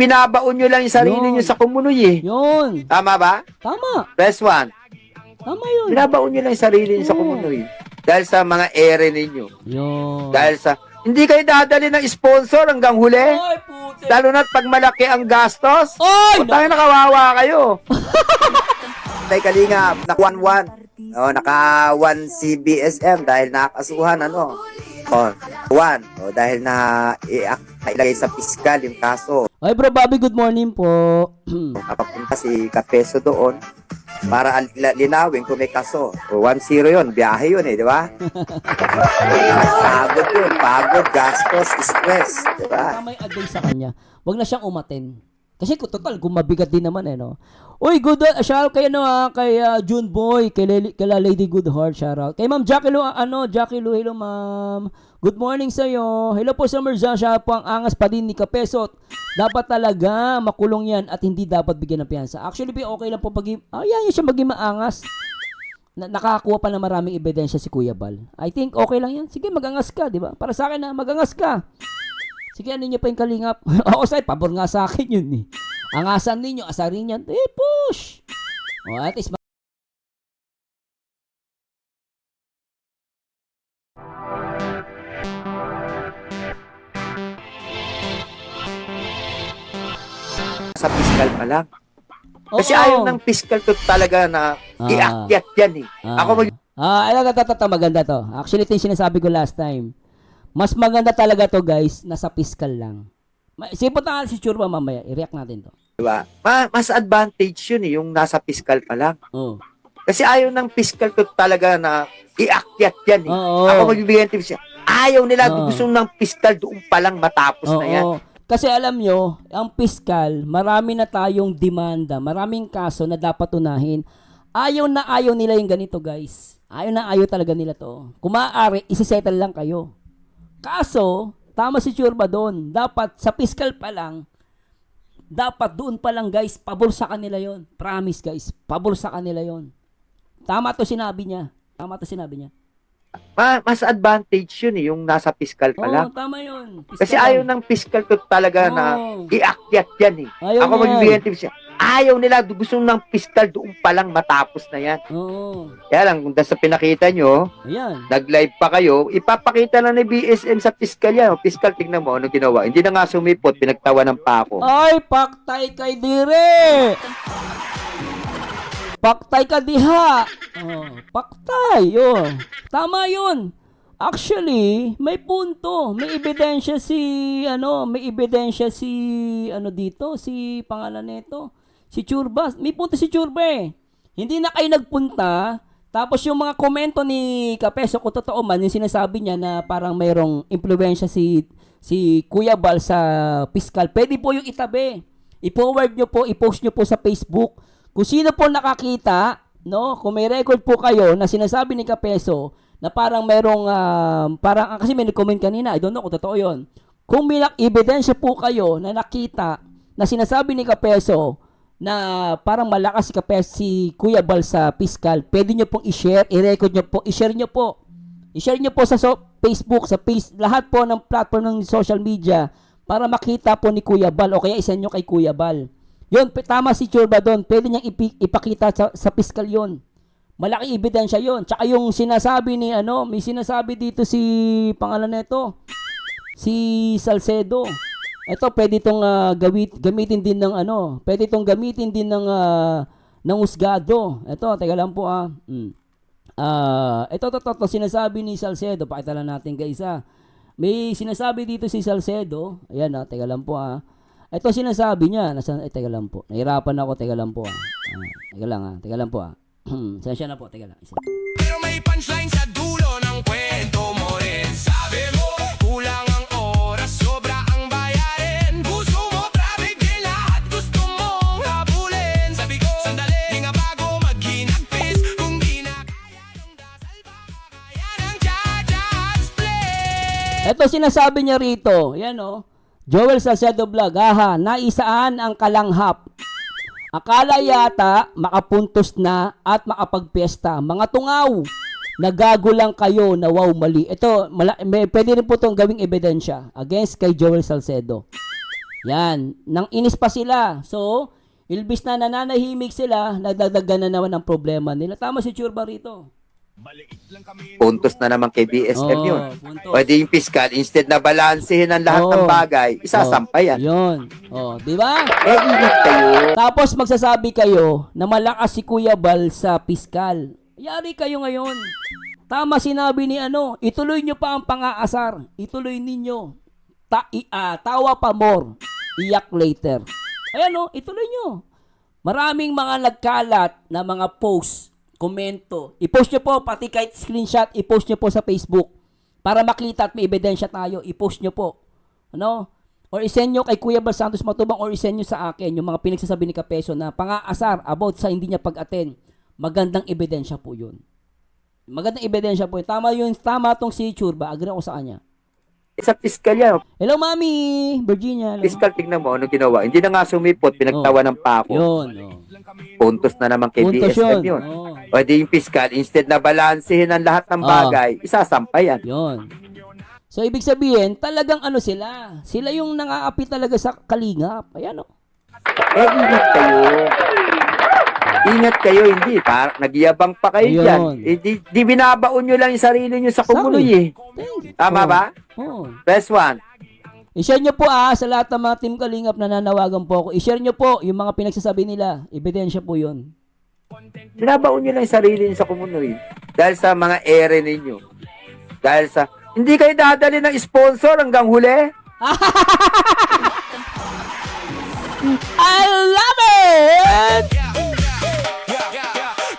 binabaon nyo lang yung sarili Yun. nyo sa kumunoy eh. Yun. Tama ba? Tama. Best one. Tama yun. Binabaon nyo lang yung sarili nyo sa Oo. kumunoy. Dahil sa mga ere ninyo. Yun. Dahil sa... Hindi kayo dadali ng sponsor hanggang huli. Ay, puti. Lalo na't pag malaki ang gastos. Ay! Tayo nakawawa kayo. Tay Kalingap, naka 1-1. Oh, naka 1 CBSM dahil nakakasuhan ano. Oh, 1. Oh, dahil na ilagay sa piskal yung kaso. Ay, bro Bobby, good morning po. Nakapunta si Kapeso doon para linawin kung may kaso. O 1-0 yun, biyahe yun eh, di ba? Pagod yun, pagod, gastos, stress, di ba? May advice sa kanya. Huwag na siyang umaten. Kasi total, kung mabigat din naman eh, no? Uy, good, shoutout kayo no, kay June Boy, kay Lady Goodheart, shoutout. Kay Ma'am Jackie Lu, Jackie Lu, hello ma'am. Good morning sa'yo. Hello po Summer Zan, siya po ang angas pa din ni Kapesot. Dapat talaga makulong yan at hindi dapat bigyan ng piyansa. Actually, okay lang po pag, yan siya maging maangas. Nakakuha pa ng maraming ebidensya si Kuya Bal. I think okay lang yan. Sige, magangas ka, di ba? Para sa akin na, magangas ka. Sige, ano niyo pa yung kalingap? Ako sa'yo, pabor nga sa akin yun eh. Angasan ninyo, asarin yan. Push! O, at least, Sa piskal pa lang. Kasi oo. ayaw ng piskal to talaga na iakyat yan eh. Ako maganda to. Actually, ito yung sinasabi ko last time. Mas maganda talaga to, guys, nasa fiscal lang. Sipot na si Churba mamaya. I-react natin to. diba? Mas advantage yun eh, yung nasa piskal pa lang. Oh. Kasi ayaw ng piskal to talaga na iakyat yan eh. Oo. Ako magbibigyan ng tips yan. Ayaw nila, Oo. gusto ng piskal doon pa lang matapos na yan. Kasi alam nyo, ang piskal, marami na tayong demanda, maraming kaso na dapat unahin. Ayaw na ayaw nila yung ganito, guys. Ayaw na ayaw talaga nila to. Kung maaari, isisettle lang kayo. Kaso, tama si Churba doon. Dapat sa piskal pa lang, dapat doon pa lang, guys, pabor sa kanila yon. Promise, guys, pabor sa kanila yon. Tama to sinabi niya. Tama to sinabi niya. Mas advantage yun eh, yung nasa piskal pa lang. Tama yun. Piskal Kasi ayaw lang. ng piskal to talaga na iakyat yan eh. Ayaw Ako niya. magbibigyan ng tips yan. Ayaw nila, gusto ng piskal doon pa lang matapos na yan. Oo. Kaya lang, kung sa pinakita nyo, Ayan. nag-live pa kayo, ipapakita lang ni BSM sa piskal yan. O, piskal, tignan mo, ano ginawa. Hindi na nga sumipot, pinagtawanan pa ako. Ay, paktay kay dire. Paktay ka diha. Oh, paktay. Oh. Tama 'yun. Actually, may punto. May ebidensya dito, si pangalan nito. Si Churba. May punto si Churba eh. Hindi na kayo nagpunta. Tapos yung mga komento ni Kapeso, kung totoo man, yung sinasabi niya na parang mayroong impluwensya si Kuya Bal sa piskal, pwede po yung itabi. I-forward nyo po, i-post nyo po sa Facebook. Kung sino po nakakita, no, kung may record po kayo na sinasabi ni Kapeso na parang mayroong, kasi may nag-comment kanina, I don't know kung totoo yun. Kung may ebidensya po kayo na nakita na sinasabi ni Kapeso na parang malakas si Kuya Bal sa piskal, pwede nyo pong i-share, i-record nyo po, i-share nyo po. I-share nyo po sa Facebook, lahat po ng platform ng social media para makita po ni Kuya Bal o kaya isa nyo kay Kuya Bal. Yun, tama si Churba doon. Pwede niyang ipakita sa piskal yun. Malaking ebidensya yun. Tsaka yung sinasabi may sinasabi dito si pangalan nito, si Salcedo. Ito, pwede itong gamitin din ng gamitin din ng husgado. Ito, teka lang po ito sinasabi ni Salcedo. Pakita lang natin guys May sinasabi dito si Salcedo. Ayan teka lang po Ito sinasabi niya. Teka lang po. Nahirapan ako. Teka lang po Teka lang po Sensya na po. Teka lang. Pero may punchline sa dulo ng kwento mo rin. Sabi mo, kulang ang oras, sobra ang bayarin. Gusto mo, traffic din lahat, gusto mong habulin. Sabi ko, sandali, di nga bago maghinagpis. Kung di na kaya ng dasal pa, kaya ng cha-cha split. Ito sinasabi niya rito. Yan Joel Salcedo Vlog. Naisaan ang kalanghap. Akala yata makapuntos na at makapagpiesta. Mga tungaw, nagago lang kayo na wow mali. Ito, pwede rin po itong gawing ebidensya against kay Joel Salcedo. Yan, nang inis pa sila. So, ilbis na nananahimik sila, nadagdagan na naman ang problema nila. Tama si Churba rito. Puntos na naman kay BSM Oo, yun. puntos. Pwede yung fiscal, instead na balansehin ang lahat ng Oo. bagay, isasampayan. Yun. Oh, di ba? Ingat kayo. Tapos magsasabi kayo na malakas si Kuya Bal sa piskal. Yari kayo ngayon. Tama sinabi ni ituloy nyo pa ang pang-aasar. Ituloy ninyo. Tawa pa more. Iyak later. Ayan ituloy nyo. Maraming mga nagkalat na mga posts, komento. I-post nyo po, pati kahit screenshot, i-post nyo po sa Facebook. Para makita at may ebidensya tayo, i-post nyo po. Or isend nyo kay Kuya Bal Santos Matubang or isend nyo sa akin yung mga pinagsasabi ni Kapeso na pang-aasar about sa hindi niya pag-attend. Magandang ebidensya po yun. Magandang ebidensya po yun. Tama tong si Churba. Agree ako sa kanya. Sa fiscal yan. Hello, Mami! Virginia. Hello. Fiscal, tignan mo, ano ginawa? Hindi na nga sumipot, pinagtawanan pa ako. Yun. Puntos na naman kay Puntos BSM yun. yun. Pwede yung fiscal, instead na balansehin ang lahat ng bagay, isasampayan. Yun. So, ibig sabihin, talagang sila. Sila yung nangaapi talaga sa kalingap. Ayan Ingat kayo. Ingat kayo, hindi. Nagyabang pa kayo Ayun. dyan. Di binabaon nyo lang yung sarili nyo sa kumuloy eh. Tama ba? Oo. Press 1. I-share nyo po sa lahat ng mga team kalingap na nanawagan po ako. I-share nyo po yung mga pinagsasabi nila. Ebidensya po yun. Binabaon nyo lang yung sarili nyo sa kumuloy. Dahil sa mga ere ninyo. Dahil sa... Hindi kayo dadali ng sponsor hanggang huli. I love it!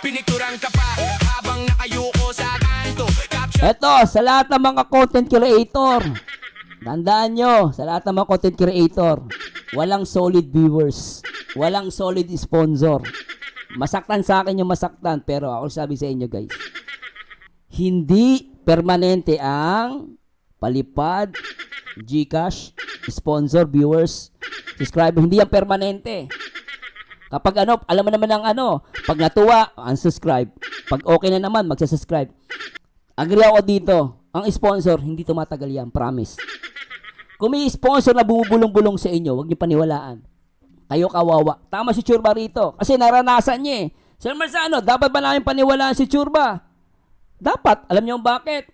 Pinituran ka pa habang nakayuko sa kanto. Caption Eto, sa lahat ng mga content creator, tandaan nyo, sa lahat ng mga content creator, walang solid viewers, walang solid sponsor. Masaktan sa akin yung masaktan, pero ako sabi sa inyo guys, hindi permanente ang palipad, GCash, sponsor, viewers, subscriber, hindi yan permanente. Kapag alam mo naman ang pag natuwa, unsubscribe. Pag okay na naman, magsasubscribe. Agree ako dito. Ang sponsor, hindi tumatagal yan. Promise. Kung may sponsor na bumubulong-bulong sa inyo, huwag niyo paniwalaan. Kayo kawawa. Tama si Churba rito. Kasi naranasan niya eh. Sir Marzano, dapat ba namin paniwalaan si Churba? Dapat. Alam niyo bakit?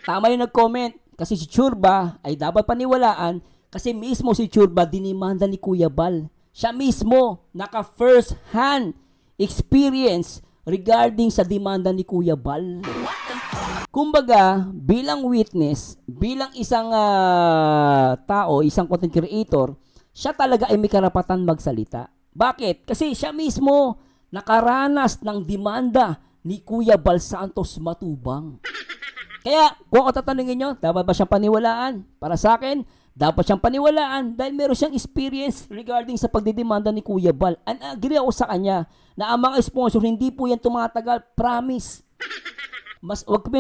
Tama yung nag-comment. Kasi si Churba ay dapat paniwalaan kasi mismo si Churba dinimanda ni Kuya Bal. Siya mismo naka first hand experience regarding sa demanda ni Kuya Bal. Kumbaga, bilang witness, bilang isang tao, isang content creator, siya talaga ay may karapatan magsalita. Bakit? Kasi siya mismo nakaranas ng demanda ni Kuya Bal Santos Matubang. Kaya, kung ako tatanungin nyo, dapat ba siyang paniwalaan? Para sa akin, dapat siyang paniwalaan dahil meron siyang experience regarding sa pagdidemanda ni Kuya Bal. And agree ako sa kanya na ang mga sponsor, hindi po yan tumatagal. Promise. Wag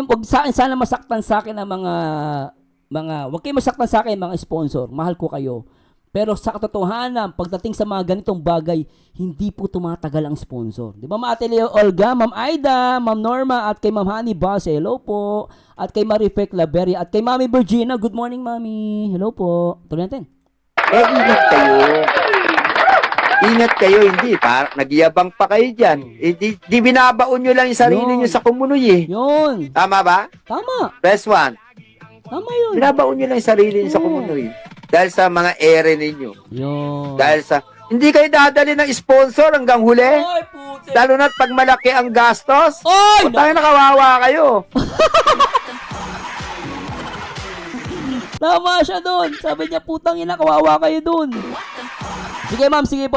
sana masaktan sa akin ang wag kayo masaktan sa akin mga sponsor. Mahal ko kayo. Pero sa katotohanan, pagdating sa mga ganitong bagay, hindi po tumatagal ang sponsor. Di ba, Ate Leo Olga, Ma'am Aida, Ma'am Norma, at kay Ma'am Honey Bas, hello po. At kay Marifec Laberia, at kay Mami Virginia, good morning, Mami. Hello po. Tuloy natin. Ingat kayo. Ingat kayo, hindi. Nagyabang pa kayo dyan. Di binabaon nyo lang yung sarili nyo sa kumuloy eh. Yun. Tama ba? Tama. Press 1. Tama yun. Binabaon nyo lang yung sarili nyo sa kumuloy. Dahil sa mga ere ninyo. Yun. Dahil sa... Hindi kayo dadali ng sponsor hanggang huli. Oy, puti. Lalo na't pag malaki ang gastos. Oy! Tayo nakawawa kayo. Tama siya doon. Sabi niya, putang ina, kawawa kayo doon. Sige ma'am, sige po.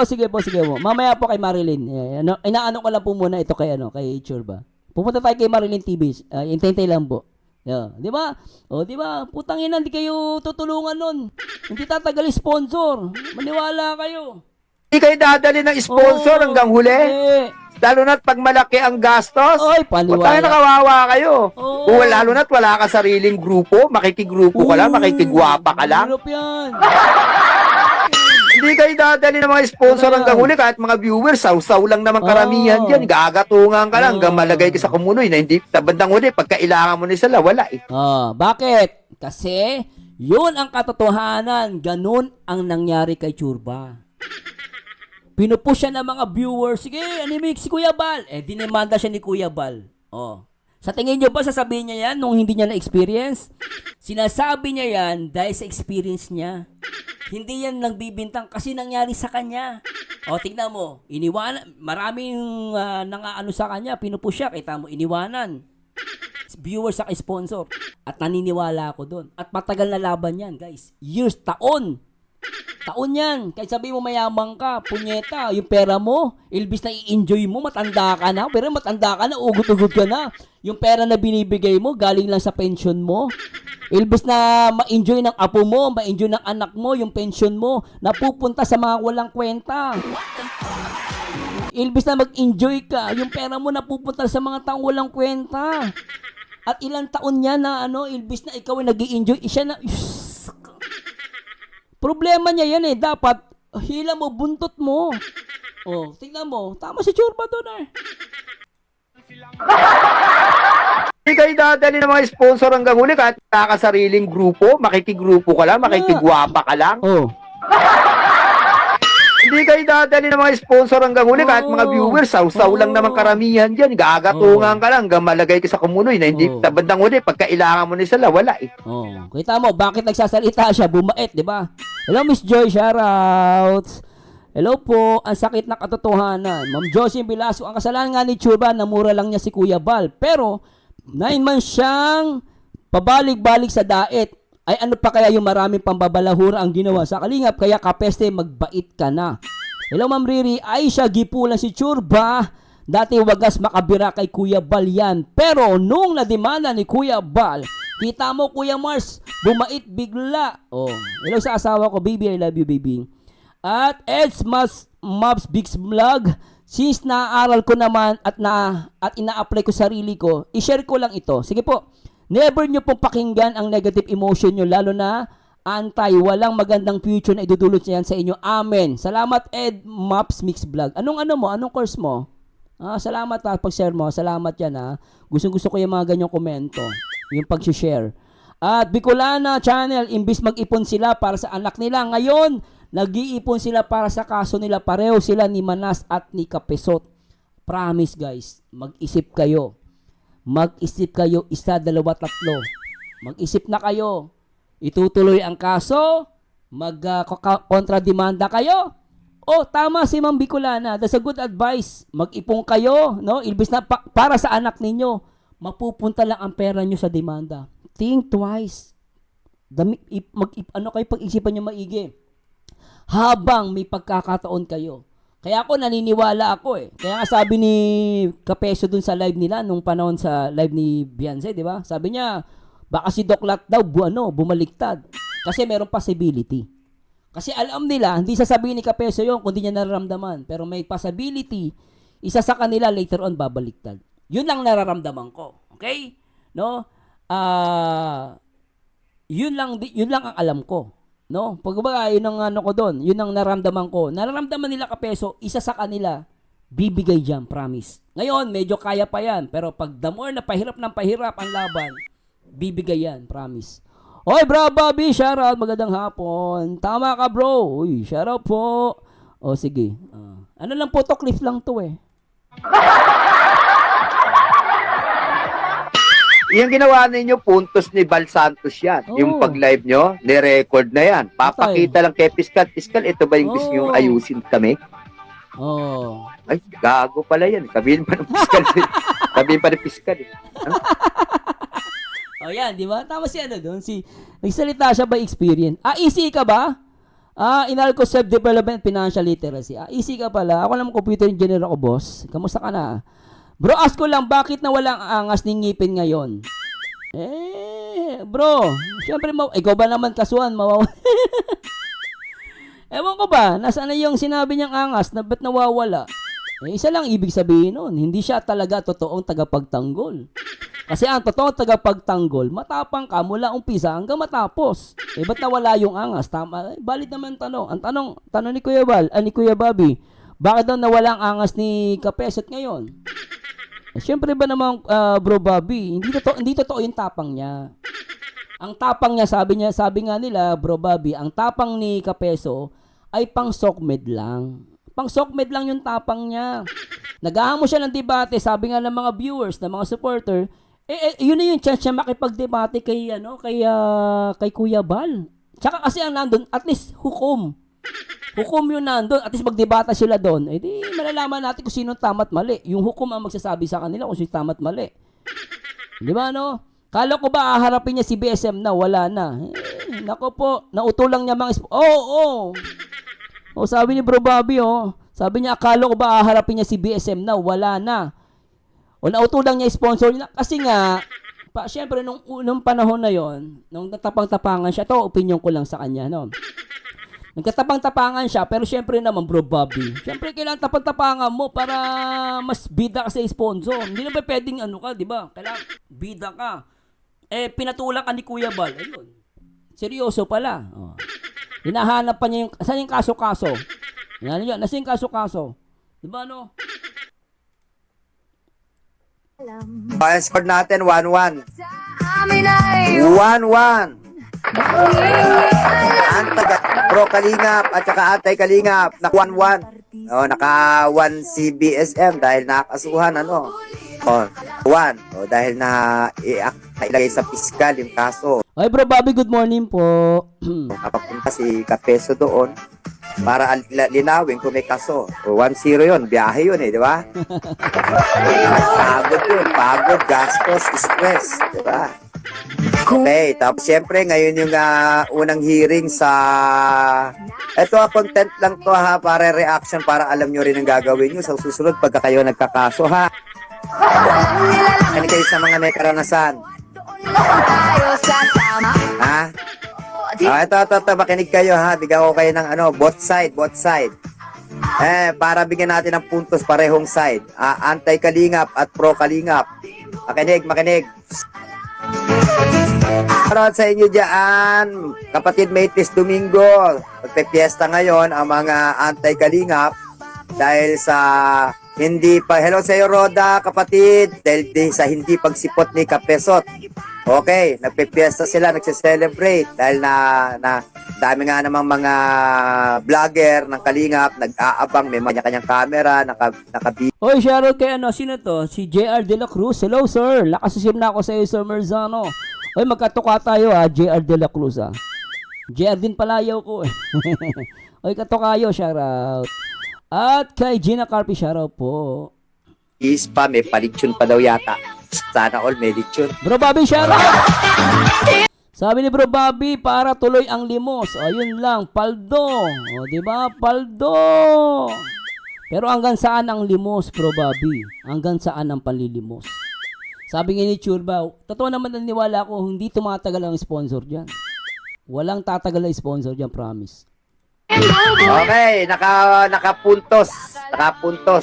Mamaya po kay Marilyn. Inaano ko lang po muna ito kay Churba. Pupunta tayo kay Marilyn TV. Hintay lang po. Di ba? Di ba? Putang ina, hindi kayo tutulungan nun. Hindi tatagal sponsor. Maniwala kayo. Hindi kayo dadali ng sponsor hanggang huli. Lalo na't pag malaki ang gastos. Oy, paniwala. Tayo nakawawa kayo. Oo. Lalo na't wala ka sariling grupo. Makikigrupo ka lang, makikigwapa ka lang. Hirap yan. Hindi kayo dadali ng mga sponsor hanggang huli. Kahit mga viewers, saw-saw lang naman karamihan dyan. Gagatungan ka lang hanggang malagay ka sa kumunoy na hindi, sa bandang huli, pag kailangan mo na sila, wala eh. Bakit? Kasi Yun ang katotohanan. Ganun ang nangyari kay Churba. Pinupush siya ng mga viewers. Sige, animik si Kuya Bal. Dinemanda siya ni Kuya Bal. Sa tingin nyo ba sasabihin niya yan nung hindi niya na-experience? Sinasabi niya yan dahil sa experience niya. Hindi yan nagbibintang kasi nangyari sa kanya. Tingnan mo. Iniwanan. Maraming nangaano sa kanya. Pinupush siya. Kita mo, iniwanan. Viewers sa sponsor. At naniniwala ako doon. At matagal na laban yan, guys. Years, taon. Taon yan. Kahit sabi mo mayamang ka, punyeta, yung pera mo, ilbis na i-enjoy mo, matanda ka na. Pero matanda ka na, ugot-ugot ka na. Yung pera na binibigay mo, galing lang sa pension mo. Ilbis na ma-enjoy ng apo mo, ma-enjoy ng anak mo, yung pension mo, napupunta sa mga walang kwenta. Ilbis na mag-enjoy ka, yung pera mo napupunta sa mga taong walang kwenta. At ilang taon niya na ilbis na ikaw ay nag-i-enjoy, siya na, problema niya yan dapat hila mo, buntot mo. Tingnan mo, tama si Churba doon Hindi kayo dadali ng mga sponsor hanggang huli kahit nakakasariling grupo, makikigrupo ka lang, makikigwapa ka lang. Hindi kayo dadali ng mga sponsor hanggang huli kahit mga viewers, saw-saw lang naman karamihan dyan. Gagatungan ka lang hanggang malagay ka sa kumunoy na hindi bandang huli. Pagkailangan mo na sila, wala Kita mo, bakit nagsasalita siya? Bumait, di ba? Hello, Miss Joy, shoutouts. Hello po, ang sakit na katotohanan. Ma'am Josie Bilasco, ang kasalanan nga ni Churba, namura lang niya si Kuya Bal. Pero, 9 months siyang pabalik-balik sa daet. Ay ano pa kaya yung maraming pambabalahura ang ginawa sa Kalingap, kaya kapeste magbait ka na. Hello Ma'am Riri, Aisha, gipulan si Churba. Dati wagas makabira kay Kuya Bal yan. Pero nung nadimanda ni Kuya Bal, kita mo Kuya Mars, bumait bigla. Hello sa asawa ko, baby, I love you baby. At Ed's Mobs Big Vlog, since naaaral ko naman at ina-apply ko sarili ko, i-share ko lang ito. Sige po, never nyo pong pakinggan ang negative emotion nyo, lalo na walang magandang future na idudulot niyan sa inyo. Amen. Salamat Ed Mobs Mix Vlog. Anong course mo? Salamat pag-share mo. Salamat yan Gusto ko yung mga ganyang komento. Yung pag-share. At Bicolana Channel, imbis mag-ipon sila para sa anak nila, ngayon, nag-iipon sila para sa kaso nila. Pareho sila ni Manas at ni Kapesot. Promise guys, mag-isip kayo. Mag-isip kayo, 1, 2, 3. Mag-isip na kayo. Itutuloy ang kaso, mag-kontrademanda kayo. Tama si Ma'am Bicolana. That's a good advice. Mag-ipon kayo, ilbis na para sa anak ninyo. Mapupunta lang ang pera nyo sa demanda. Think twice. Kayo pag-isipan nyo maigi. Habang may pagkakataon kayo. Kaya ako naniniwala ako Kaya nga sabi ni Kapeso dun sa live nila nung panahon sa live ni Beyonce, di ba? Sabi niya, baka si Doc Lat daw bumaliktad. Kasi meron possibility. Kasi alam nila, hindi sasabihin ni Kapeso yun kung di niya nararamdaman. Pero may possibility, isa sa kanila later on babaliktad. Yun lang nararamdaman ko. Okay? Yun lang ang alam ko. Pagbaga, yun ang ko doon. Yun ang nararamdaman ko. Nararamdaman nila Kapeso, isa sa kanila, bibigay dyan, promise. Ngayon, medyo kaya pa yan. Pero pag the more na pahirap ng pahirap ang laban, bibigay yan, promise. Oy, bro, Bobby, shoutout. Magandang hapon. Tama ka, bro. Uy, shoutout po. Sige. Ano lang po to, cliff lang to Yung ginawa ninyo, puntos ni Bal Santos yan. Yung pag-live nyo, ni-record na yan. Papakita lang kay Piskal. Piskal, ito ba yung gusto nyo ayusin kami? Ay, gago pala yan. Sabihin pa ng Piskal. Sabihin pa ng Piskal. Yan, di ba? Tama si doon. Nagsalita siya by experience. Easy ka ba? Inalco self-development, financial literacy. Easy ka pala. Ako naman computer engineer ako, boss. Kamusta ka na? Bro, ask ko lang, bakit na walang angas ng ngipin ngayon? Bro, syempre, ikaw ba naman kasuhan? Ewan ko ba, nasaan na yung sinabi niyang angas na ba't nawawala? Isa lang ibig sabihin nun, hindi siya talaga totoong tagapagtanggol. Kasi ang totoong tagapagtanggol, matapang ka mula umpisa hanggang matapos. Ba't nawala yung angas? Tama, valid naman tanong. Ang tanong ni Kuya Bal, ni Kuya Bobby, bakit daw nawala ang angas ni Kapesot ngayon? Siyempre ba naman, Bro Bobby, hindi totoo yung tapang niya. ang tapang niya, sabi nga nila, Bro Bobby, ang tapang ni Kapeso ay pang sokmed lang. Pang sokmed lang yung tapang niya. Nag-aamo siya ng debate, sabi nga ng mga viewers, ng mga supporter, yun na yung chance niya makipag-debate kay, kay Kuya Bal. Tsaka kasi ang nandun, at least hukom. Hukom yun nandun, at least magdebata sila doon. Eh di, malalaman natin kung sino tama't mali. Yung hukom ang magsasabi sa kanila kung sino tama't mali. Di ba, no? Kala ko ba haharapin niya si BSM na? Wala na. Nako po, nautulang niya mga... sabi ni Bro Bobby, sabi niya, akala ko ba haharapin niya si BSM na? Wala na. O nautulang niya sponsor niya. Kasi nga, syempre, nung panahon na yon, nung natapang-tapangan siya, to opinion ko lang sa kanya, no? Nagkatapang-tapangan siya, pero syempre naman, Bro Bobby, syempre kailangan tapang-tapangan mo para mas bida ka sa sponsor. Hindi na ba pwedeng di ba? Kailangan bida ka. Pinatulak ka ni Kuya Bal. Ayun. Seryoso pala. Hinahanap pa niya saan yung kaso-kaso? Yan, nasa yung kaso-kaso? Di ba, no? Score natin 1-1. 1-1. Pro Kalingap at saka Antay Kalingap na 1-1. Naka 1 si BSM dahil nakakasuhan 1. Dahil na ilagay sa piskal yung kaso. Ay, Bro Bobby, good morning po. Nakapunta si Kapeso doon para linawin kung may kaso. 1-0 yun, biyahe yun di ba? Pagod, gastos, stress, di ba? Okay, tapos syempre ngayon yung unang hearing sa... Ito content lang to para reaction, para alam nyo rin ang gagawin nyo sa susunod pagka kayo nagkakaso Ano kayo sa mga may karanasan? Ito, makinig kayo bigyan ko kayo ng both side. Para bigyan natin ng puntos parehong side. Antay Kalingap at Pro Kalingap. Makinig. Para sa inyo dyan, kapatid Maitis Domingo, magpe-fiesta ngayon ang mga Antay Kalingap dahil sa hello sa iyo Roda, kapatid, dahil sa hindi pagsipot ni Kapesot. Okay, nagpe-fiesta sila, nagse-celebrate dahil na dami nga namang mga vlogger ng Kalingap, nag-aabang, may mga kanyang camera, Oy, shoutout kay sino to? Si JR De La Cruz. Hello, sir. Lakasasim na ako sa iyo, Sir Merzano. Oy, magkatuka tayo JR De La Cruz JR din palayaw ko Oy, katukayo, shoutout. At kay Gina Carpi, shoutout po. Ispa, may palitsyon pa daw yata. Sana all may litsyon. Bro Bobby, shoutout. Sabi ni Bro Bobby, para tuloy ang limos. Ayun lang, paldo. Di ba? Paldo. Pero hanggang saan ang limos, Bro Bobby? Hanggang saan ang panlilimos? Sabi nga ni Churba, totoo naman naniwala ko, hindi tumatagal ang sponsor dyan. Walang tatagal ang sponsor dyan, promise. Okay, nakapuntos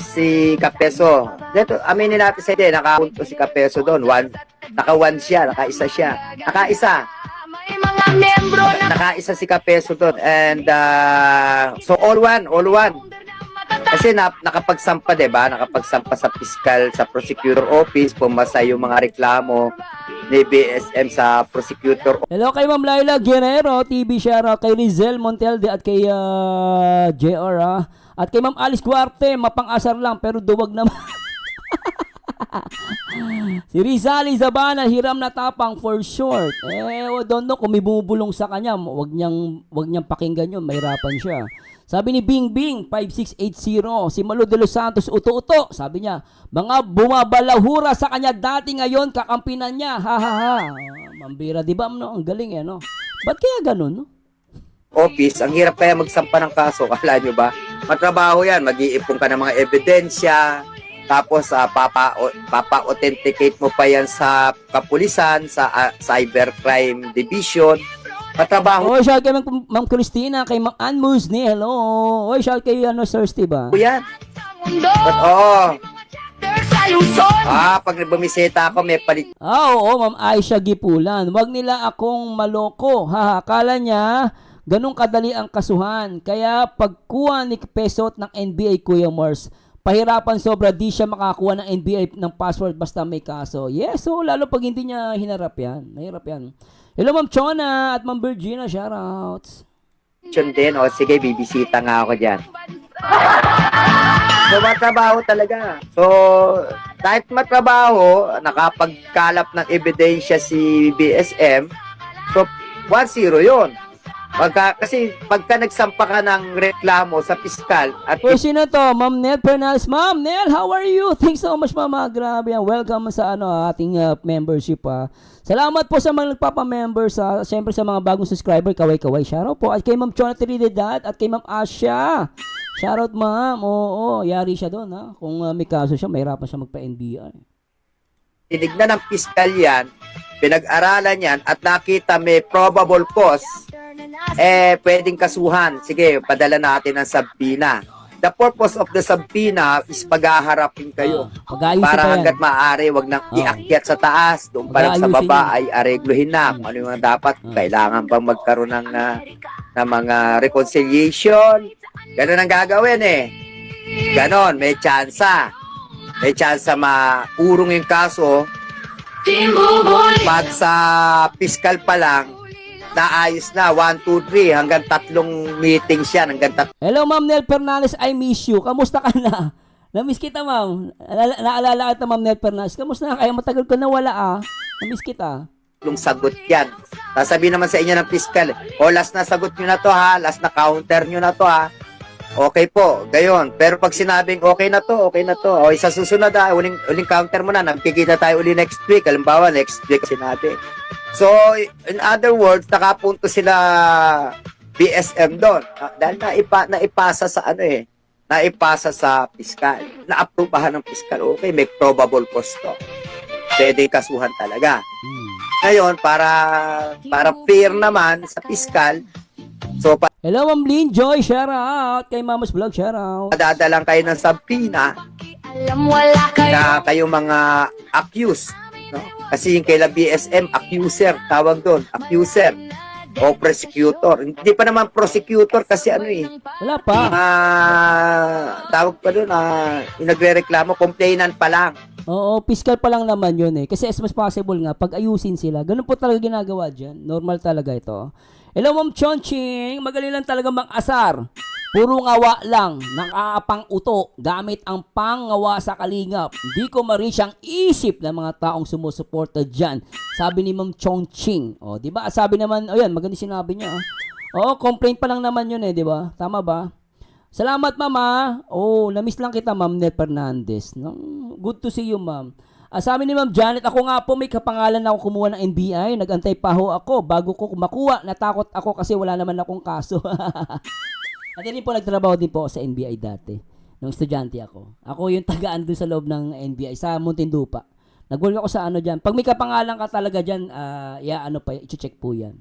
si Kapeso. Dito, aminin natin sa nakapuntos si Kapeso doon. Naka-1 siya, naka-isa siya. Naka-isa si Kapeso doon. And so all one. Kasi nakapagsampa, diba? Nakapagsampa sa fiscal, sa prosecutor office, pumasa yung mga reklamo ni BSM sa prosecutor. Hello kay Ma'am Laila Guerrero, TV Shara, kay Rizel Montelde at kay JR at kay Ma'am Alice Guarte, mapang-asar lang pero duwag naman. Si Rizali Zabana, hiram na tapang for short. Don't know kung may bumubulong sa kanya, wag niyang pakinggan yun, mahirapan siya. Sabi ni Bingbing 5680, si Malo de los Santos uto-uto, sabi niya, mga bumabalahura sa kanya dati, ngayon kakampinan niya. Ha. Mambira, di ba? Ang galing no? Ba't kaya ganun, no? Office, ang hirap kaya magsampa ng kaso, kala nyo ba? Matrabaho yan, mag-iipon ka ng mga ebidensya, tapos papa-authenticate mo pa yan sa kapulisan, sa cybercrime division. Patrabaho. Shout kay Ma'am Christina, kay Ma'am Ann Musni, hello. Shout kay Sir Steve yan. Pag bumisita ako, may palit. Oo, Ma'am Aisha Gipulan. Wag nila akong maloko. Akala niya, ganun kadali ang kasuhan. Kaya pagkuha ni Pesot ng NBA, Kuya Mars, pahirapan sobra, di siya makakuha ng NBA ng password basta may kaso. Yes, lalo pag hindi niya hinarap yan. Nahirap yan. Hello, Ma'am Chona at Ma'am Virginia. Shoutouts. Yun din, o sige, bibisita nga ako dyan. So, matrabaho talaga. So, kahit matrabaho, nakapagkalap ng ebidensya si BSM, so, 1-0 yun. Kasi pagka nagsampa ka ng reklamo sa piskal at O, sino to? Ma'am Nel Pernas. Ma'am Nel, how are you? Thanks so much, Mama. Grabe. Welcome sa ating membership. Salamat po sa mga nagpapa-member, siyempre sa mga bagong subscriber. Kaway-kaway. Shoutout po. At kay Ma'am Chona Trinidad at kay Ma'am Asya. Shoutout, Ma'am. Oo, yari siya doon. Ha? Kung may kaso siya, mahirapan siya magpa-NBI. tinignan ng piskal yan, pinag-aralan yan, at nakita may probable cause, pwedeng kasuhan. Sige, padala natin ng subpoena. The purpose of the subpoena is paghaharapin kayo. Pag-aayusin Para pa yan. hanggat maaari, wag nang iakyat sa taas. Doon pa lang sa Pag-aayusin baba yan. ay aregluhin na kung ano yung mga dapat. Kailangan bang magkaroon ng mga reconciliation? Ganun ang gagawin eh. Ganon, may tsansa. May tsansa maurong yung kaso. Pag sa piskal pa lang, naayos na, 1, 2, 3, hanggang 3 meetings yan, hanggang 3. Hello, Ma'am Nel Fernandez. I miss you. Kamusta ka na? Na-miss kita, Ma'am. Naalala kita, Ma'am Nel Fernandez. Kamusta na? Kaya matagal ko nawala, Na-miss kita. Sagot yan. Sasabihin naman sa inyo ng piskal, last na sagot nyo na to ha, last na counter nyo na to ha. Okay po, gayon. Pero pag sinabing okay na to, o sa susunod uling counter mo na, nagkikita tayo uli next week. Halimbawa, next week sinabi. So, in other words, nakapunto sila BSM doon. Dahil naipasa sa naipasa sa piskal. Naaprubahan ng piskal. Okay, may probable cause to. Pwede kasuhan talaga. Ngayon, para fair naman sa piskal, so Hello, Ma'am Lynn Joy. Shout out. Kay Mama's Vlog. Shout out. padadalang kayo ng subpoena na kayo mga accused. No? Kasi yung kaila BSM, accuser, tawag doon, accuser o prosecutor. Hindi pa naman prosecutor kasi Wala pa. tawag pa doon, yung nagre-reklamo, complainant pa lang. Oo, fiscal pa lang naman yun Kasi as much possible nga, pag ayusin sila, ganun po talaga ginagawa dyan. Normal talaga ito. Hello, Ma'am Chonching. Magaling lang talaga mang-asar. Puro ngawa lang, nakaapang uto, gamit ang pangawa sa kalingap. Hindi ko ma-reach ang isip ng mga taong sumusuporta dyan. Sabi ni Ma'am Chongqing. O, di ba? Sabi naman, yan, maganda sinabi niya. Complaint pa lang naman yun di ba? Tama ba? Salamat, Mama. Na-miss lang kita, Ma'am Nel Fernandez. No? Good to see you, Ma'am. Sabi ni Ma'am Janet, ako nga po may kapangalan na ako kumuha ng NBI. Nagantay pa ho ako bago ko makuha. Natakot ako kasi wala naman akong kaso. At din po nagtrabaho din po ako sa NBI dati. Nung estudyante ako. Ako yung tagaan doon sa loob ng NBI sa Muntinlupa. Nag-work ako sa dyan. Pag may kapangalan ka talaga dyan, i-check po yan.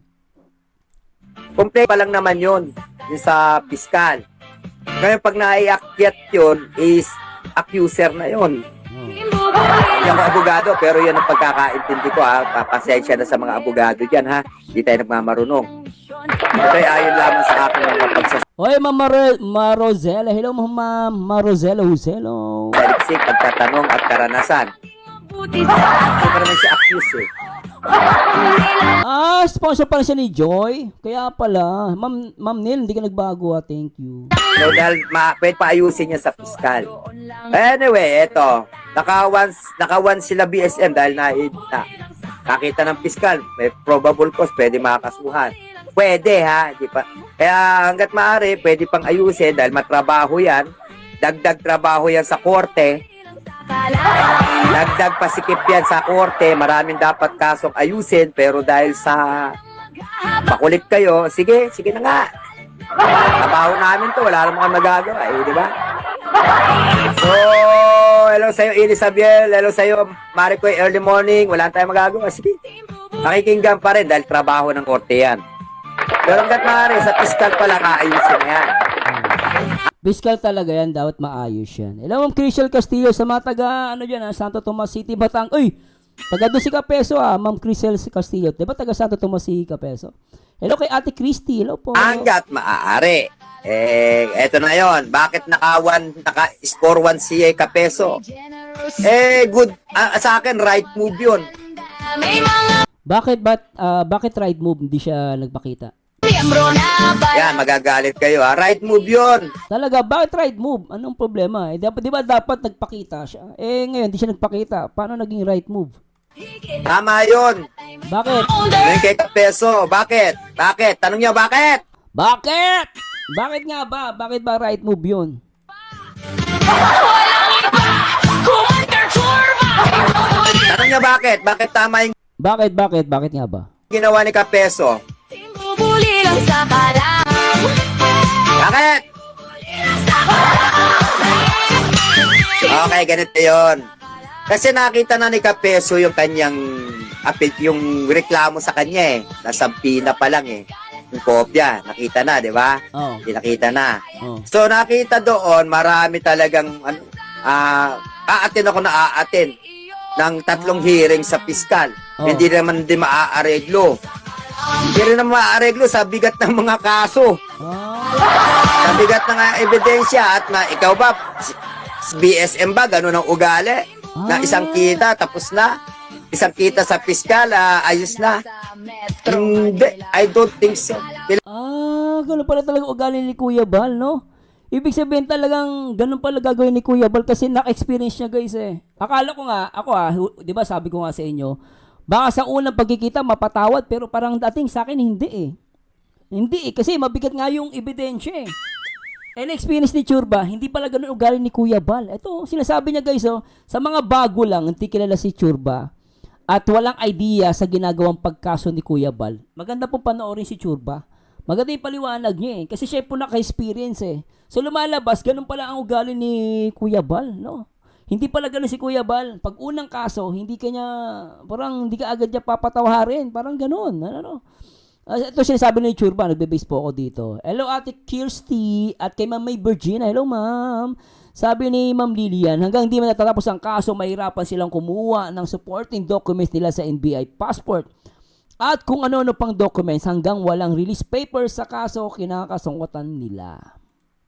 Complaint pa lang naman yun, yung sa piskal. Ngayon, pag naiakyat yun, is accuser na yun. Hindi ako abogado, pero yan ang pagkakaintindi ko Pasensya na sa mga abogado dyan Hindi tayo nagmamarunong. Pero ayon lamang sa akin mga pagsasalit. Oy, Ma'am Marozela. Hello, Ma'am Marozela Huselo. Pagtatanong at karanasan. Hindi pa naman siya accuse Sponsor pa rin siya ni Joy. Kaya pala. Ma'am Nel, hindi ka nagbago Thank you. So dahil pwede paayusin niya sa piskal. Anyway, eto. Naka-once sila BSM dahil nakita ng piskal. May probable cause, pwede makakasuhan. Pwede di pa. Kaya hanggat maaari, pwede pang ayusin dahil matrabaho yan. Dagdag trabaho yan sa korte. Dagdag pasikip yan sa korte. Maraming dapat kasong ayusin, pero dahil sa makulit kayo, sige na nga. Trabaho namin to, wala namang magagawa di ba? So, hello sa'yo Elisabel, hello sa'yo Maricoy, early morning, wala tayong magagawa. Sige, nakikinggan pa rin dahil trabaho ng korte yan. Pero hanggat maaari, sa piskal pala kaayusin na yan. Fiscal talaga yan, dapat maayos yan. Hello, Ma'am Crystal Castillo, sa mga taga, Santo Tomas City, Batang. Taga doon si Kapeso, Ma'am Crystal Castillo. Diba taga Santo Tomas si Kapeso? Hello kay Ate Christy, hello po. Hanggat maaari. Eto na yon. Bakit naka-score 1 si Kapeso? Good. Sa akin, right move yun. Bakit right move hindi siya nagpakita? Yan, magagalit kayo ha. Right move yun. Talaga, bakit right move? Anong problema? Di ba dapat nagpakita siya? Ngayon, hindi siya nagpakita. Paano naging right move? Tama yun. Bakit? Yung kay Kapeso. Bakit? Tanong niya bakit? Bakit? Bakit nga ba? Bakit ba right move yun? Tanong niya bakit? Bakit tama yung Bakit nga ba? ginawa ni Kapeso? Bakit? Okay, ganito yun. Kasi nakita na ni Kapeso yung kanyang yung reklamo sa kanya eh. Nasampi na pa lang eh. Yung kopya, nakita na, di ba? Oh. Nakita na. Oh. So nakita doon, marami talagang aatin ako na aatin ng 3 hearing sa piskal. Oh. Hindi naman din maaareglo. Hindi rin naman maaareglo sa bigat ng mga kaso. Ah. Sa bigat ng ebidensya at ikaw ba, BSM ba, ganun ang ugali? Na isang kita, tapos na. Isang kita sa piskal, ayos na. Hindi, I don't think so. Ganun pala talaga ugali ni Kuya Bal, no? Ibig sabihin talagang ganun pala gagawin ni Kuya Bal kasi na-experience niya, guys eh. Akala ko nga, di ba sabi ko nga sa inyo, baka sa unang pagkikita mapatawad pero parang dating sa akin hindi eh. Hindi eh, kasi mabigat nga yung ebidensya eh. Na-experience ni Churba, hindi pala ganun ugali ni Kuya Bal. Ito, sinasabi niya guys, sa mga bago lang, hindi kilala si Churba, at walang idea sa ginagawang pagkaso ni Kuya Bal, maganda pong panoorin si Churba. Maganda yung paliwanag niya eh. Kasi siya po naka-experience eh. So lumalabas, ganun pala ang ugali ni Kuya Bal, no? Hindi pala ganun si Kuya Bal. Pag unang kaso, hindi ka agad niya papatawarin. Parang ganun. Ano? Ito sinasabi ni Churba, nagbe-base po ako dito. Hello Ate Kirsty at kay Ma'am May Virginia. Hello Ma'am. Sabi ni Ma'am Lilian, hanggang di man natatapos ang kaso, mahirapan silang kumuha ng supporting documents nila sa NBI passport. At kung ano-ano pang documents hanggang walang release paper sa kaso, kinakasungkutan nila.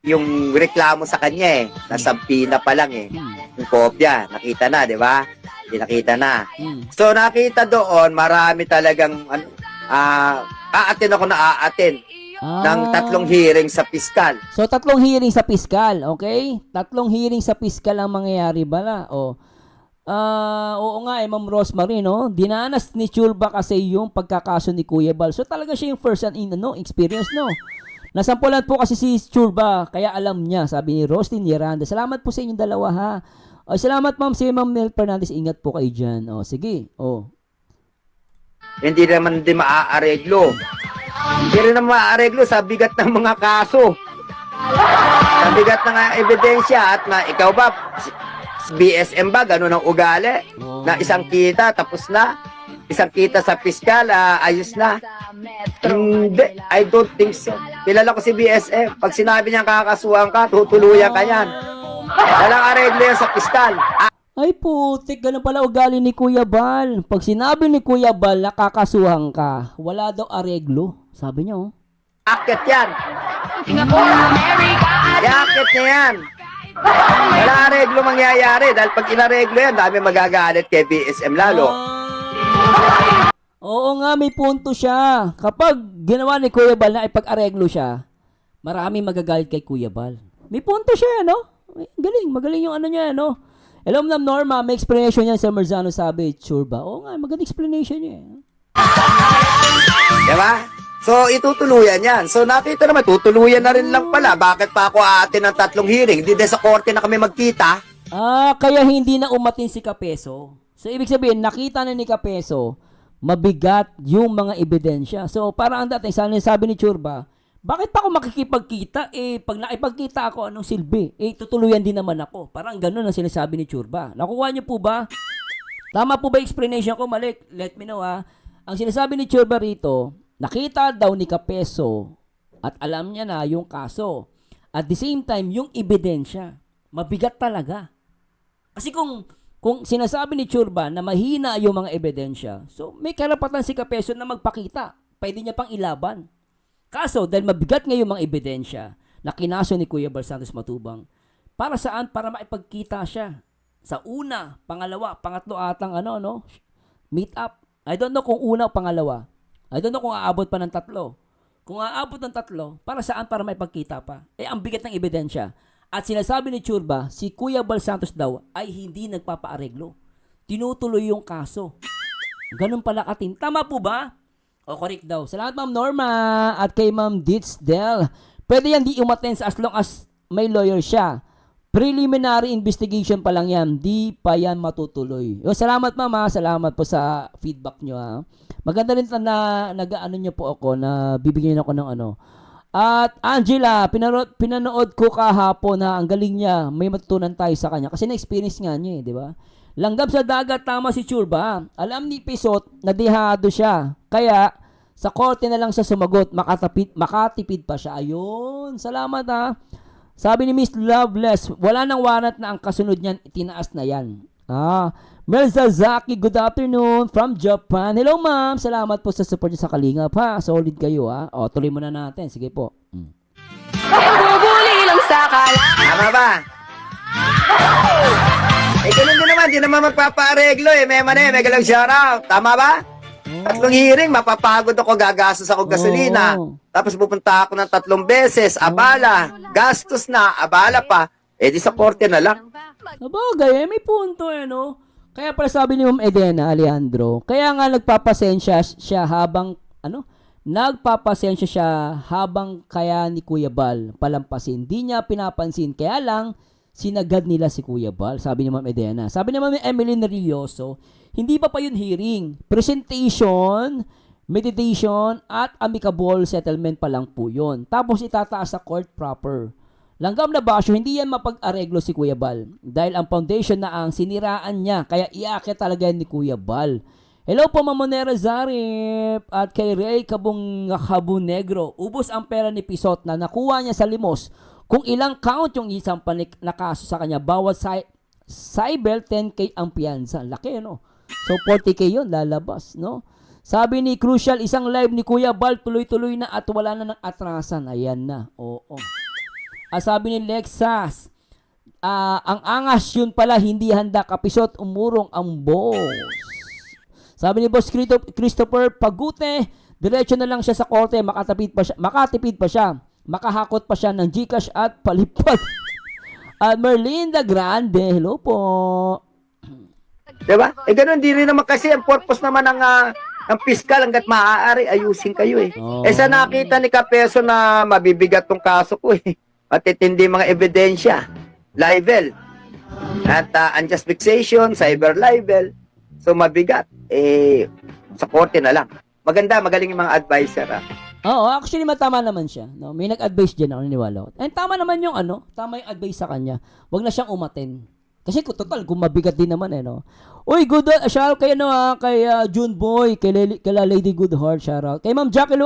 Yung reklamo sa kanya eh, nasampi na pa lang eh. Yung kopya, nakita na, di ba? Nakita na. So nakita doon, marami talagang aatin ako na aatin ng 3 hearing sa piskal. So 3 hearing sa piskal, okay? 3 hearing sa piskal ang mangyayari bala. Oo nga Ma'am Rosemary, no? Dinanas ni Churba kasi yung pagkakaso ni Kuya Bal. So talaga siya yung first hand experience, no? Nasampulan po kasi si Churba, kaya alam niya, sabi ni Rostin Yeranda. Salamat po sa inyong dalawa, ha? Salamat ma'am, si Ma'am Mel Fernandez, ingat po kayo dyan. Sige, Hindi naman din maaareglo. Hindi rin naman maaareglo sa bigat ng mga kaso. Sa bigat ng ebidensya at ikaw ba, BSM ba, ganun ang ugali? Na isang kita, tapos na. Isang kita sa piskal, ayos na. Hindi, I don't think so. Kilala ko si BSM. Pag sinabi niya kakasuhan ka, tutuluyan ka yan. Walang areglo yan sa piskal. Ay putik, ganun pala ugali ni Kuya Bal. Pag sinabi ni Kuya Bal na kakasuhan ka, wala daw areglo. Sabi niya, Akit yan. Akit niya yan. Wala areglo mangyayari. Dahil pag inareglo yan, dami magagalit kay BSM lalo. Oo nga, may punto siya. Kapag ginawa ni Kuya Bal na ipag-areglo siya, marami magagalit kay Kuya Bal. May punto siya, no? Magaling yung ano niya, no? Hello, Ma'am Norma, may explanation yan sa Marzano, sabi, Churba. Oo nga, magandang explanation niya. Diba? So, itutuluyan yan. So, nakita naman, tutuluyan na rin lang pala. Bakit pa ako aatin ng 3 hearing? Hindi din sa korte na kami magkita. Kaya hindi na umatin si Kapeso. So, ibig sabihin, nakita na ni Kapeso, mabigat yung mga ebidensya. So, parang ang dating, sabi ni Churba, bakit pa ako makikipagkita? Pag nakipagkita ako, anong silbi? Tutuluyan din naman ako. Parang ganun ang sinasabi ni Churba. Nakuha niyo po ba? Tama po ba explanation ko? Mali, let me know ha. Ang sinasabi ni Churba rito, nakita daw ni Kapeso at alam niya na yung kaso. At the same time, yung ebidensya, mabigat talaga. Kasi kung sinasabi ni Churba na mahina yung mga ebidensya, so may karapatan si Kapeso na magpakita. Pwede niya pang ilaban. Kaso, dahil mabigat ngayon mga ebidensya na kinaso ni Kuya Bal Santos Matubang, para saan? Para maipagkita siya sa una, pangalawa, pangatlo atang meet up. I don't know kung una o pangalawa. I don't know kung aabot pa ng 3. Kung aabot ng 3, para saan? Para may pagkita pa. Ang bigat ng ebidensya. At sinasabi ni Churba, si Kuya Bal Santos daw ay hindi nagpapaareglo. Tinutuloy yung kaso. Ganun pala katin. Tama po ba? O correct daw. Salamat Ma'am Norma at kay Ma'am Ditzdel. Pwede yan di umattend as long as may lawyer siya. Preliminary investigation pa lang yan. Di pa yan matutuloy. Salamat Ma'am. Salamat po sa feedback nyo. Ha? Maganda rin na nag-ano nyo po ako na bibigyan ako ng ano. At Angela, pinanood ko kahapon na ang galing niya. May matutunan tayo sa kanya. Kasi na-experience nga niya di ba? Langgam sa dagat, tama si Churba. Alam ni Pisot na dehado siya. Kaya, sa korte na lang siya sumagot. Makatipid pa siya. Ayun, salamat ha. Sabi ni Miss Loveless, wala nang warrant na ang kasunod niyan, itinaas na yan. Mel Zazaki, good afternoon from Japan. Hello ma'am, salamat po sa support niyo sa Kalingap ha. Solid kayo ha. O, tuloy muna natin. Sige po. Bubuli lang sa kala. Tama ba? Ganun din naman, di naman magpapaareglo may galang shoutout. Tama ba? Tatlong hearing, mapapagod ako, gagastos ako gasolina. Tapos pupunta ako ng 3 beses, abala, gastos na, abala pa. Di sa korte na lang. Sabagay, may punto no? Kaya pala sabi ni Ma'am Edena Alejandro, kaya nga nagpapasensya siya habang, nagpapasensya siya habang kaya ni Kuya Bal palampasin. Di niya pinapansin, kaya lang, sinagad nila si Kuya Bal, sabi ni Ma'am Edena. Sabi ni Ma'am Emily Nerioso, hindi pa yun hearing. Presentation, meditation, at amicable settlement pa lang po yun. Tapos itataas sa court proper. Langgam na basyo, hindi yan mapag-areglo si Kuya Bal. Dahil ang foundation na ang siniraan niya, kaya iaakit talaga yan ni Kuya Bal. Hello po Ma'am Monera Zarip at kay Ray Cabunegro. Ubos ang pera ni Pisot na nakuha niya sa limos. Kung ilang count yung isang na kaso sa kanya, bawat cyber 10K ang piyansa. Laki, no? So, 40K yun, lalabas, no? Sabi ni Crucial, isang live ni Kuya Bal, tuloy-tuloy na at wala na ng atrasan. Ayan na, oo. Sabi ni Lexas, ang angas yun pala, hindi handa kapisot, umurong ang boss. Sabi ni Boss Christopher Pagute, diretso na lang siya sa korte, makatipid pa siya. Makahakot pa siya ng Gcash at palipad. At Merlinda Grande, hello po. Diba? Ganun, di rin naman kasi ang purpose naman ng piskal hanggat maaari, ayusin kayo sa nakita ni Kapeso na mabibigat tong kaso ko matitindi mga ebidensya, libel, at unjust vexation, cyber libel, so mabigat, sa korte na lang. Magaling yung mga advisor Oo, actually matama naman siya. No? May nag-advise dyan ako, naniwala ko. And tama naman yung tama yung advice sa kanya. Huwag na siyang umaten. Kasi total, kung mabigat din naman no. Uy, good, shoutout kayo kay June Boy, kay Lady Goodheart, shoutout. Kay Ma'am Jackie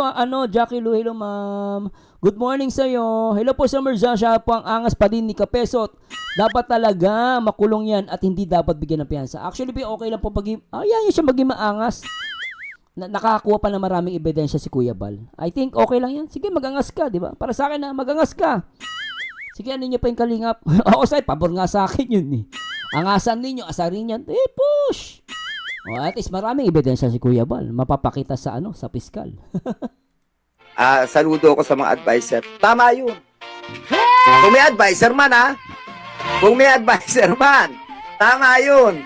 Lu, hello Ma'am. Good morning sa iyo. Hello po sa Merzan, siya po ang angas pa din ni Kapesot. Dapat talaga makulong yan at hindi dapat bigyan ng piyansa. Actually, okay lang po yan siya maging maangas. Nakakakuha pa ng maraming ebidensya si Kuya Bal. I think okay lang yan. Sige, magangas ka, di ba? Para sa akin magangas ka. Sige, ano nyo pa yung Kalingap? Ako pabor nga sa akin yun Angasan ninyo, asarin yan. Push! At least maraming ebidensya si Kuya Bal. Mapapakita sa sa piskal. Saludo ako sa mga advisor. Tama yun. Kung may advisor man, tama yun.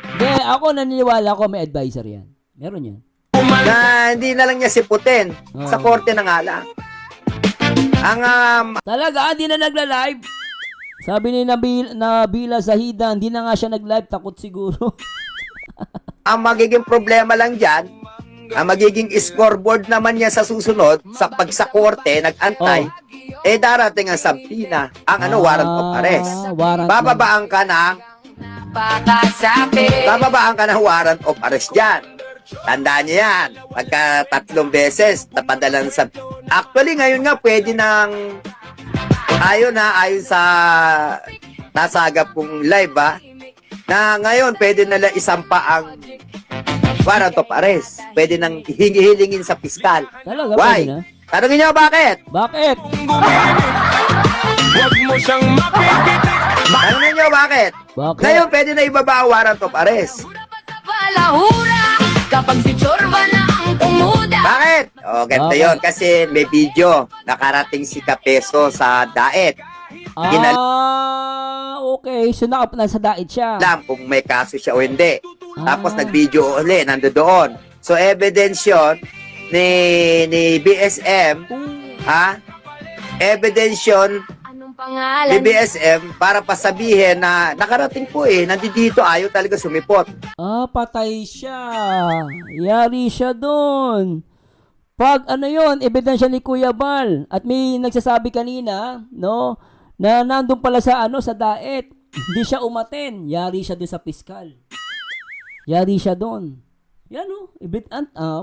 Hindi, ako naniniwala ko may advisor yan. Meron yan. Na hindi na lang niya siputin. Sa korte na nga lang. Talaga, hindi na nagla-live. Sabi ni Nabila Zahida, hindi na nga siya nag-live, takot siguro. Ang magiging problema lang dyan, ang magiging scoreboard naman niya sa susunod, sa korte, nag-antay, darating ang sabina, ang warrant of arrest. Bababaan ka ng warrant of arrest dyan. Tandaan niyo yan. Pagka 3 beses, napadalan sa... Actually, ngayon nga, pwede nang... Ayon sa nasagap kong live, na ngayon, pwede nila isampa ang warrant of arrest. Pwede nang hilingin sa piskal. Talaga, why? Tanungin niyo, bakit? Bakit? Huwag mo siyang mapipitin. Tanungin niyo, bakit? Bakit? Ngayon, pwede na ibaba ang warrant of arrest. Balahura. Kapag si Chorba na ang pumuda. Bakit? O, ganito Okay. yun. Kasi may video. Nakarating si Kapeso sa Daet. Okay. So, nasa daet siya. Alam kung may kaso siya o hindi. Tapos Ah. nag-video uli, nandoon. So, evidence yun ni BSM, ha? Evidence yun Anong ni pangalan? BSM para pasabihin na nakarating po nandito, ayaw talaga sumipot. Patay siya. Yari siya doon. Pag yon, ebidensya ni Kuya Bal. At may nagsasabi kanina, no, na nandun pala sa sa daet. Hindi siya umaten. Yari siya doon sa piskal. Yari siya doon. Yan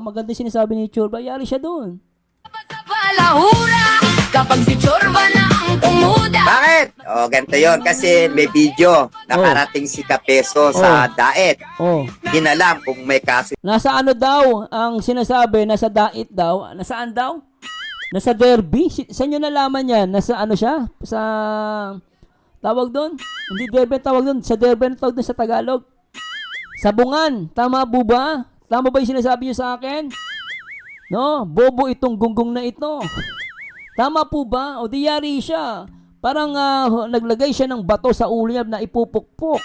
maganda yung sinasabi ni Churba. Yari siya doon. Sa balahura. Kapag si Chorba na ang pumuda. Bakit? O, ganito yun. Kasi may video. Nakarating si Kapeso sa Daet. Oh. Hindi na alam kung may kaso Nasa daw ang sinasabi? Nasa daet daw. Nasaan daw? Nasa derby? Saan nyo nalaman yan? Nasa siya? Sa tawag doon? Hindi derby ang tawag doon. Sa derby ang tawag doon sa Tagalog. Sabungan. Tama po ba? Tama ba yung sinasabi nyo sa akin? No? Bobo itong gunggong na ito. Tama po ba? O di yari siya. Parang naglagay siya ng bato sa ulo niya na ipupukpok.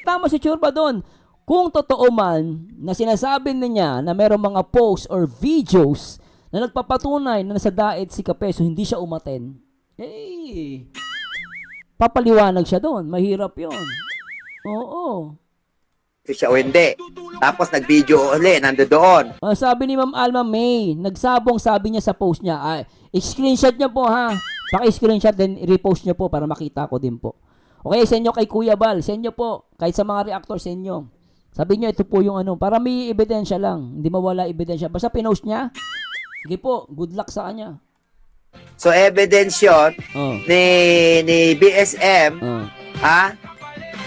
Tama si Churba doon. Kung totoo man na sinasabi niya na mayroong mga posts or videos na nagpapatunay na nasa daet si Kapeso, hindi siya umaten. Papaliwanag siya doon. Mahirap yon. Oo. siya o hindi. Tapos nag-video uli, nandoon. Sabi ni Ma'am Alma May, nagsabong sabi niya sa post niya, screenshot niya po ha. Paki-screenshot then repost niyo po para makita ko din po. Okay, send nyo kay Kuya Bal, send nyo po. Kahit sa mga reactor, send nyo. Sabi niyo, ito po yung para may ebidensya lang. Hindi mawala ebidensya. Basta pinost niya. Sige po, good luck sa kanya. So evidence yun ni BSM, ha?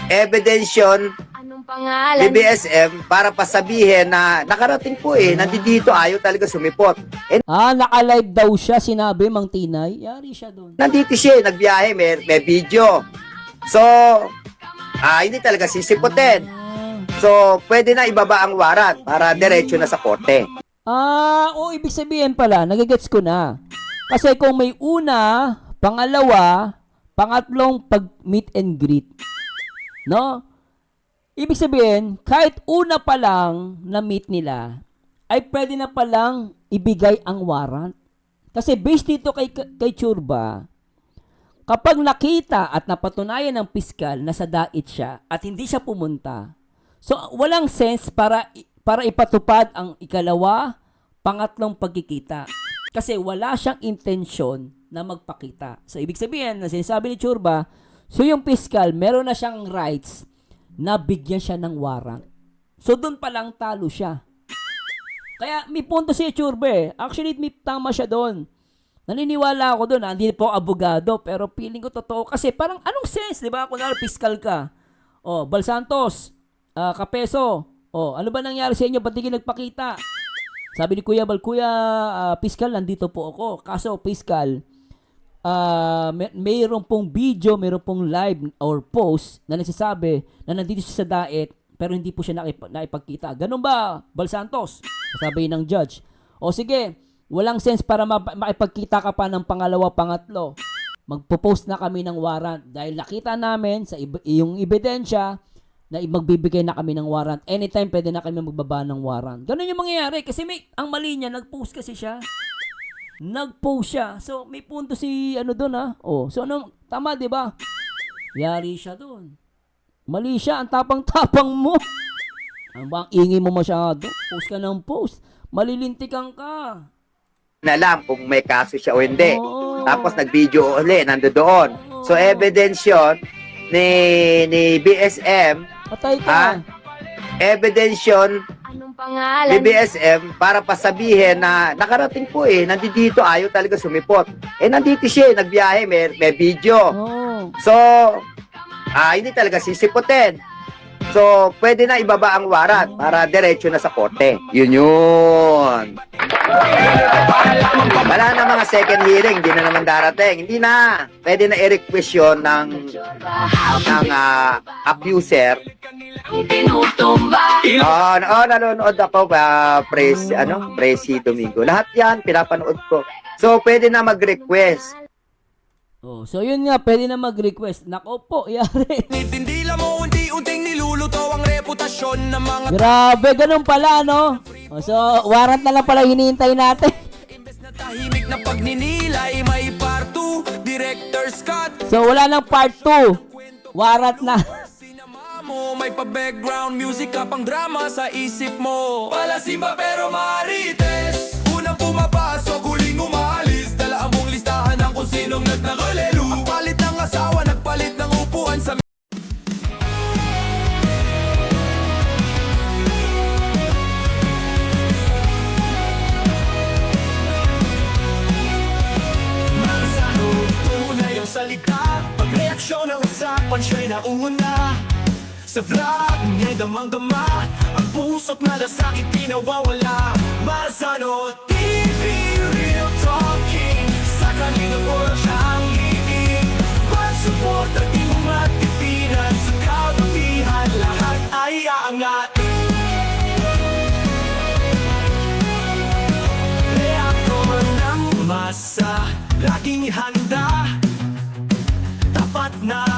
Evidence yun Anong ni pangalan? BSM para pasabihin na nakarating po nandito, ayaw talaga sumipot. Naka-live daw siya, sinabi Mang Tinay. Yari siya doon. Nandito siya, nagbiyahe, may video. So, hindi talaga sisipotin. So, pwede na ibaba ang warat para diretso na sa korte. Ibig sabihin pala, nagigets ko na. Kasi kung may una, pangalawa, pangatlong pag-meet and greet, no? Ibig sabihin, kahit una pa lang na meet nila, ay pwede na palang ibigay ang warrant. Kasi based dito kay Churba, kapag nakita at napatunayan ng piskal na sa dait siya at hindi siya pumunta, so walang sense para ipatupad ang ikalawa, pangatlong pagkikita. Kasi wala siyang intensyon na magpakita. So ibig sabihin, na sinasabi ni Churba, so yung piskal, meron na siyang rights na bigyan siya ng warrant. So doon pa lang talo siya. Kaya may punto si Churba Actually, may tama siya doon. Naniniwala ako doon. Hindi po abogado, pero feeling ko totoo. Kasi parang anong sense, di ba? Kung piskal ka. Bal Santos, Kapeso, ano ba nangyari sa inyo? Ba't di nagpakita? Sabi ni Kuya Bal, Kuya, piskal, nandito po ako. Kaso, piskal, mayroon pong video, mayroon pong live or post na nagsasabi na nandito siya sa daet, pero hindi po siya naipagkita. Ganun ba, Bal Santos? Sabi ng judge. Sige, walang sense para maipagkita ka pa ng pangalawa, pangatlo. Magpo-post na kami ng warrant dahil nakita namin sa yung ebidensya na magbibigay na kami ng warrant. Anytime pwede na kami magbaba ng warrant. Ganun yung mangyayari kasi ang mali niya, nag-post kasi siya. Nag-post siya. So may punto si doon ha. So tama 'di ba? Yari siya doon. Mali siya, ang tapang-tapang mo. Ang bang ingay mo masyado? Post ka ng post. Malilintikan ka. Alam kung may kaso siya o hindi. Oo. Tapos nag-video uli, nandoon. So evidence yun ni BSM, Patay ka. evidence yun Anong ni pangalan? BSM para pasabihin na nakarating po nandito, ayaw talaga sumipot. Nandito siya, nagbiyahe, may video. Oh. So, hindi talaga sisipotin. So, pwede na ibaba ang warrant para diretso na sa korte. Yun. Wala na mga second hearing, hindi na naman darating. Hindi na. Pwede na i-request yun ng abuser. Tinutumba Nanonood ako Presi Domingo. Lahat yan, pinapanood ko. So, pwede na mag-request. Oh, so yun nga, pwede na mag-request. Nako po, yari. Nitindila mo unti-unting niluluto ang reputasyon ng mga Grabe, ganun pala, no? Oh, so, warrant na lang pala hinihintay natin. imbes na tahimik na pagninilay, may part 2, director's cut. So, wala nang part 2. Warrant na. Sinama mo, may pa-background music ka pang drama sa isip mo. Palasimba pero marites, unang pumapasok, huling umalis. Dala mong listahan ng kung sinong nagnakalelu. Ang palit ng asawa, nagpalit ng upuan sa tunay ang salita, pagreaksyon ng usapan siya'y nauna. Sa vlog niya'y damang-dama, ang puso't malasakit di nawawala. Marzano TV, real talking, sa kaninang oras ang higing. Pag-support at di mo matipinan, sa kabutihan lahat ay aangat. Reaktor ng masa, laging handa, tapat na